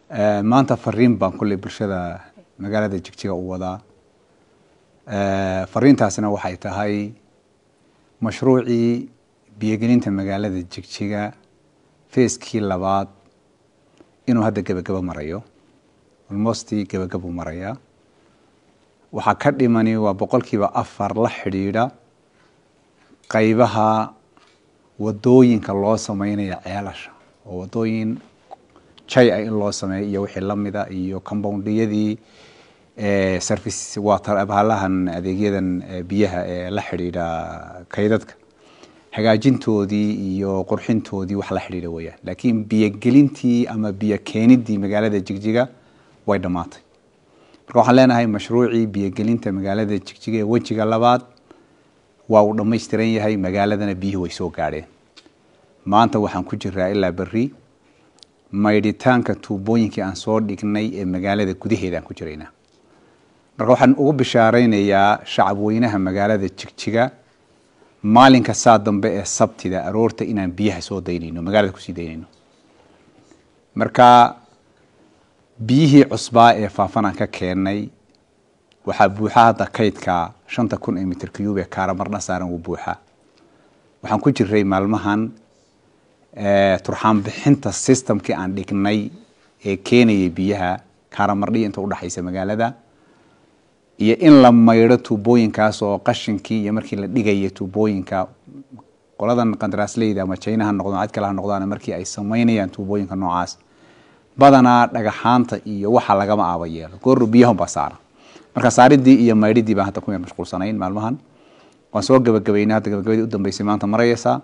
maanta fariin baan kulay bulshada magaalada Jigjiga u wadaa. Fariintaasina waxay tahay mashruucii biyagelinta magaalada Jigjiga feeskii labaad inuu hadda gabagaba marayo. Almost gabagaba maraya. Waxa ka dhimani waa boqolkiiba 4 la xiriira qaybaha wadooyinka loo sameeyo ceelasha oo wadooyin jay ay loo sameeyo iyo wixii lamida iyo compoundiyadii service water abalahan adeegyadan biyaha ee la xiriira kaydadka hagaajintoodii iyo qurxintoodii wax la xiriira weeyaan laakiin biyagelintii ama biya keenidii magaalada Jigjiga way dhamaatay marka waxaan leenahay mashruucii biyagelinta magaalada Jigjiga ee wajiga labaad waa uu dhameystiran yahay magaaladana biyuhu way soo gaareen maanta waxaan ku jiraa ilaa bari maydhitaanka tuubooyinkii aan soo dhignay ee magaalada gudaheeda aan ku jiraynaa marka waxaan ugu bishaareynayaa shacab weynaha magaalada Jigjiga maalinka saa dambe ee sabtida aroorta inaan biyaha soo daynayno magaalada ku sii daynayno marka biyihii cusbaa ee faafana ka keenay waxa buuxa hadda kaydka 5000 mitir cube ee kaaramarna saaran uu buuxa waxaan ku jiray maalmahan turxaan bixinta systemkii aan dhignay ee keenayay biyaha kaaramarnii inta u dhaxaysa magaalada iyo in la mayro tuubooyinkaas oo qashinkii iyo markii la dhigay tuubooyinka qoladan qandaraasleyda ama China noqdaan cid kale noqdaan markii ay sameynayaan tuubooyinka noocaas badana dhagaxaanta iyo waxa laga ma aabayeelo goor biyaha basaaran marka saaridii iyo mayridii baa hadda ku mashquulsanayn maalmahan waan soo gabagabeynaa hadda gabagabadii u dambeysay maanta maraysa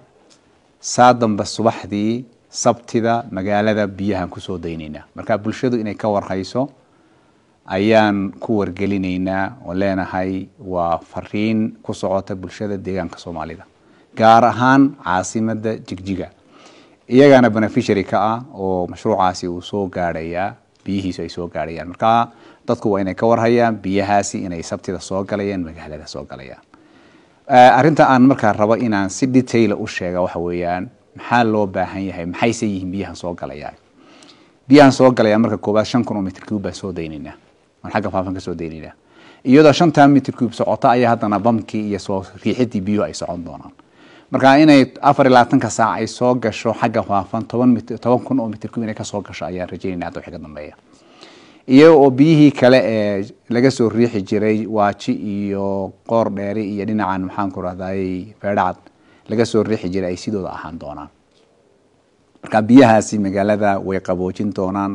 saadanba subaxdii sabtida magaalada biyaha ku soo daynayna marka bulshadu inay ka warhayso ayaan ku wargelinaynaa oo leenahay waa fariin ku socota bulshada deegaanka Soomaalida gaar ahaan caasimada Jigjiga iyagana beneficiary ka ah oo mashruucaasi uu soo gaaraya biyihiisu ay soo gaarayaan marka dadku waa inay ka warhayaan biyahaasi inay sabtida soo galayaan magaalada soo galayaan arinta aan markaa rabo inaan si detail u sheega waxa weeyaan maxaa loo baahan yahay maxay yihiin biyaha soo galayaan biyaha soo galaya marka koobaad 5000 mitir cube soo daynayna waxaan xagga faafan ka soo daynayna iyadoo 5000 mitir cube socota ayaa hadana bamkii iyo soo riixidii biyo ay socon doonaan marka inay 24 saac ay soo gasho xagga faafan 10000 mitir cube inay ka soo gasho ayaa rajaynaynaa inta xiga dambeeya iyo biyihii kale ee laga soo riixi jiray waaji iyo qoor dheeri iyo dhinacan maxaan ku raahday feedhacad laga soo riixi jiray ay sidooda ahaan doonaan marka biyahaasi magaalada way qaboojin doonaan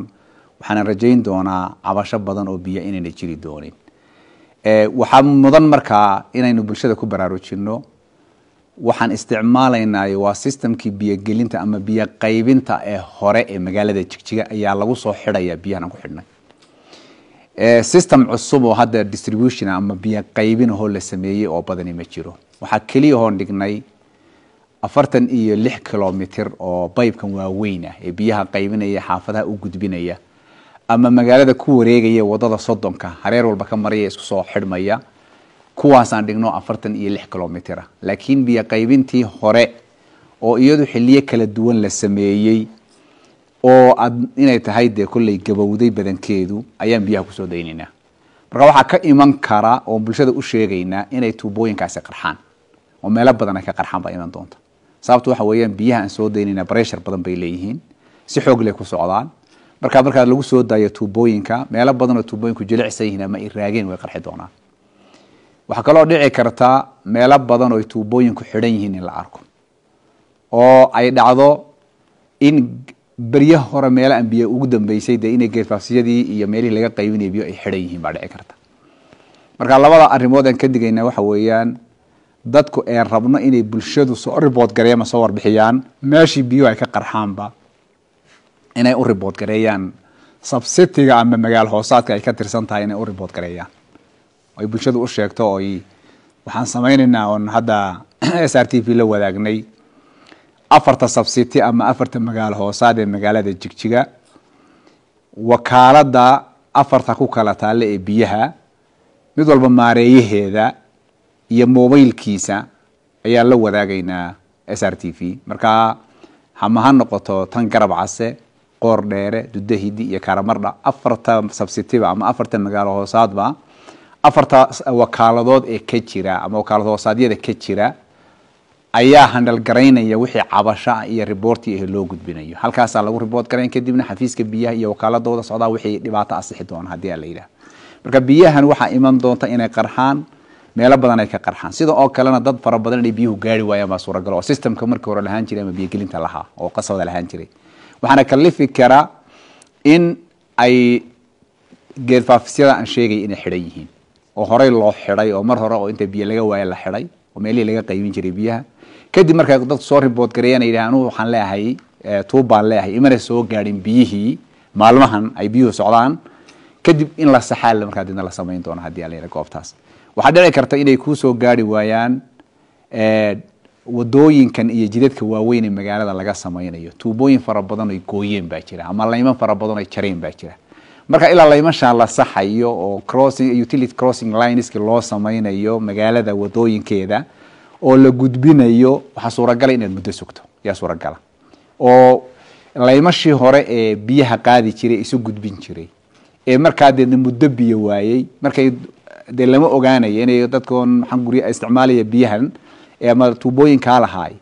waxaan rajayn doonaa cabasho badan oo biyo inay jiri doonin waxa mudan marka inaynu bulshada ku baraarujino waxaan isticmaalaynaa waa systemkii biyagelinta ama biyo qaybinta ee hore ee magaalada Jigjiga ayaa lagu soo xidhaya biyahan ku xidhnay system cusub oo hadda distribution ama biyo qaybin oo la sameeyay oo badani ma jiro waxa kaliya oo dhignay 46 kilomitir oo pipe-kan waaweyn ah ee biyaha qaybinaya xaafadaha u gudbinaya ama magaalada ku wareegaya wadada Sodonka hareer walba ka maraya isku soo xidhmaya kuwaas aan dhigno 46 kilomitir laakiin biyo qaybintii hore oo iyadu xilliye kala duwan la sameeyay oo inay tahay de kulay gabowday badankeedu ayaan biyaha ku soo daynayna marka waxa ka iman kara oo bulshada u sheegayna inay tuubooyinkaasi qarxaan oo meelo badan ay ka qarxaan ba iman doonto sababtu waxa weeyaan biyaha aan soo daynayna pressure badan bay leeyihiin si xoog leh ku socdaan marka lagu soo daayo tuubooyinka meelo badan oo tuubooyinku jilicsan yihiin ama ay raageen way qarxi doonaan waxa kale oo dhici karta meelo badan oo tuubooyinku xidhan yihiin in la arko oo ay dhacdo in bariyaha hore meelo aan biyo ugu dambeysay inay geerfaafsiyadii iyo meelihii laga qaybinay biyo ay xidhan yihiin baa dhici karta marka labada arrimood aan ka digayna waxa weeyaan dadku ee rabno inay bulshadu soo report gareeyaan soo warbixiyaan meeshii biyo ay ka qarxaanba inay u report gareeyaan subsidiga ama magaal hoosaadka ay ka tirsan tahay inay u report gareeyaan ay bulshadu u sheegto oo waxaan sameynaynaa oo hadda SRTV la wadaagnay afarta subsidi ama afarta magaal hoosaad ee magaalada Jigjiga wakaalada afarta ku kala taale ee biyaha mid walba maareeyaheeda iyo mobilkiisa ayaa la wadaagaynaa SRTV marka hamahan noqoto tan garab case qoor dheere Dudahidi iyo Karamardha afarta subsidiary ama afarta magaalo hoosaadba afarta wakaaladood ee ka jira ama wakaalad hoosaadyada ka jira ayaa handal gareynaya wixii cabasho iyo report ee loo gudbinayo halkaas lagu report gareyn kadibna xafiiska biyaha iyo wakaaladooda socdaa wixii dhibaato asixi doona hadii la yiraahdo marka biyahan waxa iman doonta inay qarxaan meelo badan ay ka qarxaan sida oo kalena dad fara badan ay biyuhu gaari waayaan baa suuragal oo systemka markii hore lahaan jiray ama biyo gelinta lahaa oo qasabada lahaan jiray waxaana kalifi kara in ay geed faafisada aan sheegay inay xidhan yihiin oo horey loo xidhay oo mar hore oo inta biyo laga waayay la xidhay oo meelihii laga qaybin jiray biyaha kadib markay dadku soo report gareeyaan ay yiraahdaan waxaan leeyahay tuubaan leeyahay imana soo gaadhin biyihii maalmahan ay biyuhu socdaan kadib in la saxaal markaa dina la sameyn doono hadii la yiraahdo goobtaas waxa dhici karta inay ku soo gaari waayaan wadooyinkan iyo jidadka waaweyn ee magaalada laga sameeynayo tuubooyin fara badan ay gooyeen baa jira ama layman fara badan ay jareen baa jira marka ilaa laymasha la saxayo oo crossing utility crossing lines loo sameynayo magaalada wadooyinkeeda oo la gudbinayo waxa suuragal in muddo sugto yaa suuragal oo laymashii hore ee biyaha qaadi jiray isu gudbin jiray ee markaa dad muddo biyo waayay markay lama ogaanayo inay dadkoon waxaan guriga isticmaalaya biyahan ee ama tuubooyinka lahaay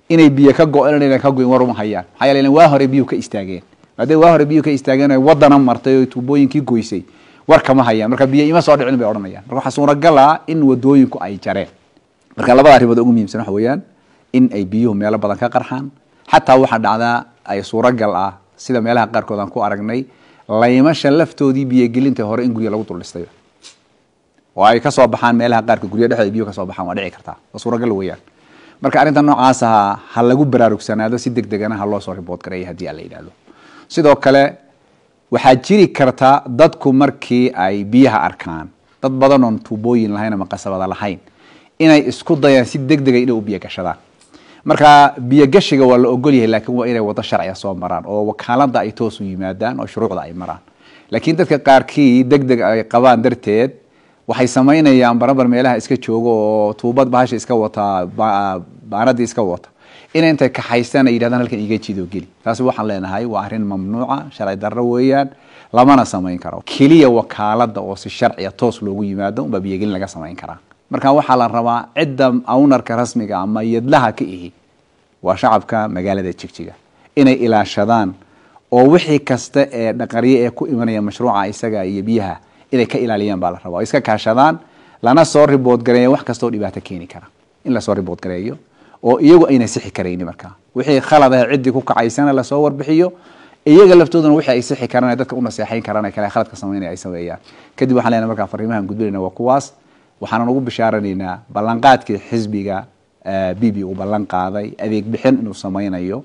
inay biyo ka go'aan inay ka go'in waruma hayaan xayalina waa hore biyo ka istaageen hadii waa hore biyo ka istaageen ay wadana martay oo tuubooyinkii goysay war kama hayaan marka biyo ima soo dhicin bay oranayaan marka waxa suuragal ah in wadooyinku ay jareen marka labada arrimood ugu muhiimsan waxa weeyaan in ay biyuhu meelo badan ka qarxaan xataa waxa dhacdaa ay suuragal ah sida meelaha qaarkood aan ku aragnay laymasha laftoodii biyo gelinta hore in guriga lagu duldhistay oo ay ka soo baxaan meelaha qaarkood guriga dhexdeeda biyo ka soo baxaan waa dhici kartaa oo suuragal weeyaan marka arinta noocaas ah ha lagu baraarugsanaado si degdegana ha loo soo report gareeyo hadii la yiraahdo sidoo kale waxa jiri karta dadku markii ay biyaha arkaan dad badan oo tuubooyin lahayn ama qasabada lahayn inay isku dayaan si degdeg ah inay u biyo gashadaan marka biyo gashiga waa la ogol yahay laakiin waa inay wada sharci soo maraan oo wakaalada ay toos u yimaadaan oo shuruucda ay maraan laakiin dadka qaarkii degdeg ay qabaan darteed waxay sameynayaan barabar meelaha iska joogo oo tuubad bahasha iska wata baanadii iska wata in intay ka haystaan ay yiraahdaan halkan iga jiido gali taasi waxaan leenahay waa arrin mamnuuca sharci darro weeyaan lamana sameyn karo kaliya wakaalada oo si sharci toos loogu yimaado uma biyo gelin laga sameyn karaa marka waxa la rabaa cidda ownerka rasmiga ama yadlaha ka ihi waa shacabka magaalada Jigjiga inay ilaashadaan oo wixii kasta ee dhaqariye ee ku imanaya mashruuca isaga iyo biyaha inay ka ilaaliyaan baa la rabaa iska kaashadaan lana soo report gareeyo wax kasta oo dhibaato keeni kara in la soo report gareeyo oo iyagu ayna sixi kareen marka wixii khalad ah cidi ku kacaysana la soo warbixiyo iyaga laftooduna wixii ay sixi karaan dadka u naseexayn karaan kala khaladka sameynaya ay sameeyaan kadib waxaan leenahay marka fariimahan gudbinayna waa kuwaas waxaan ugu bishaaranaynaa ballanqaadkii xisbiga BB uu ballan qaaday adeeg bixin inuu sameynayo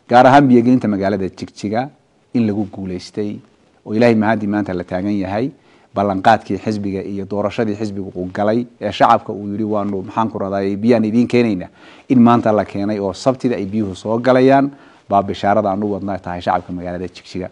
gaar ahaan biyo gelinta magaalada Jigjiga in lagu guuleystay oo Ilaahay mahadi maanta la taagan yahay ballanqaadkii xisbiga iyo doorashadii xisbiga uu galay ee shacabka uu yiri waanu maxaan ku raday biyaan idin keenayna in maanta la keenay oo sabtida ay biyuhu soo galayaan baa bishaarada aanu wadnaa tahay shacabka magaalada Jigjiga